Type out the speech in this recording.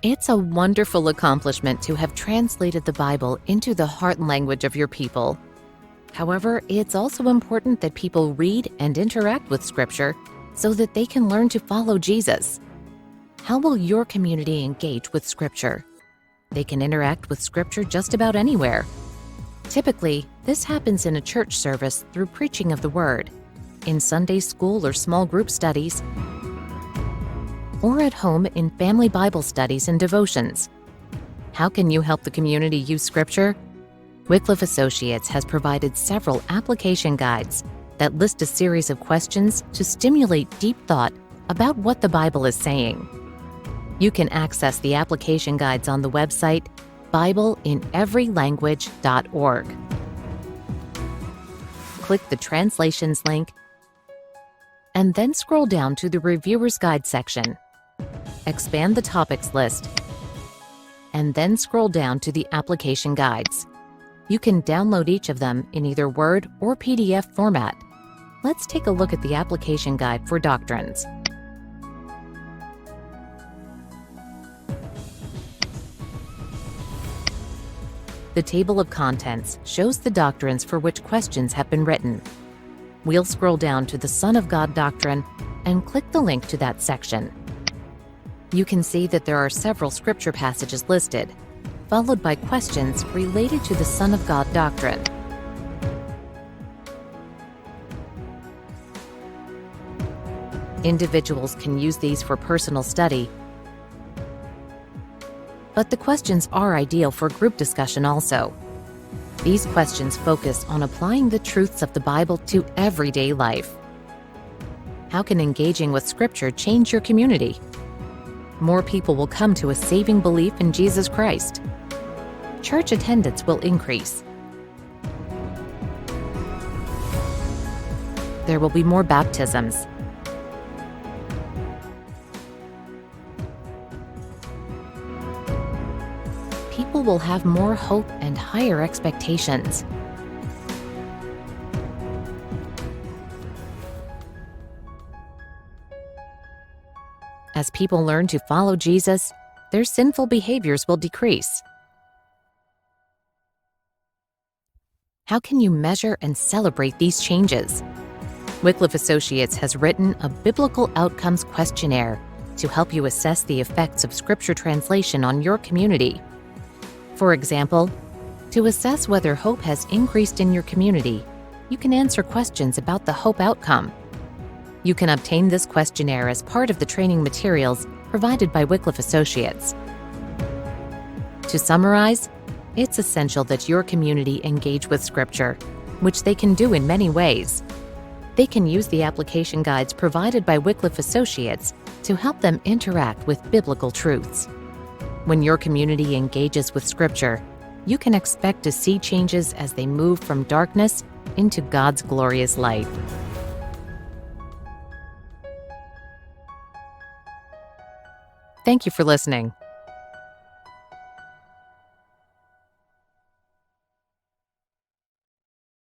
It's a wonderful accomplishment to have translated the Bible into the heart language of your people. However, it's also important that people read and interact with Scripture so that they can learn to follow Jesus. How will your community engage with Scripture? They can interact with Scripture just about anywhere. Typically, this happens in a church service through preaching of the Word, in Sunday school or small group studies, or at home in family Bible studies and devotions. How can you help the community use Scripture? Wycliffe Associates has provided several application guides that list a series of questions to stimulate deep thought about what the Bible is saying. You can access the application guides on the website BibleInEveryLanguage.org. Click the Translations link and then scroll down to the Reviewer's Guide section. Expand the topics list and then scroll down to the application guides. You can download each of them in either Word or PDF format. Let's take a look at the application guide for doctrines. The table of contents shows the doctrines for which questions have been written. We'll scroll down to the Son of God doctrine and click the link to that section. You can see that there are several scripture passages listed, followed by questions related to the Son of God doctrine. Individuals can use these for personal study, but the questions are ideal for group discussion also. These questions focus on applying the truths of the Bible to everyday life. How can engaging with Scripture change your community? More people will come to a saving belief in Jesus Christ. Church attendance will increase. There will be more baptisms. People will have more hope and higher expectations. As people learn to follow Jesus, their sinful behaviors will decrease. How can you measure and celebrate these changes? Wycliffe Associates has written a Biblical Outcomes Questionnaire to help you assess the effects of Scripture translation on your community. For example, to assess whether hope has increased in your community, you can answer questions about the hope outcome. You can obtain this questionnaire as part of the training materials provided by Wycliffe Associates. To summarize, it's essential that your community engage with Scripture, which they can do in many ways. They can use the application guides provided by Wycliffe Associates to help them interact with biblical truths. When your community engages with Scripture, you can expect to see changes as they move from darkness into God's glorious light. Thank you for listening.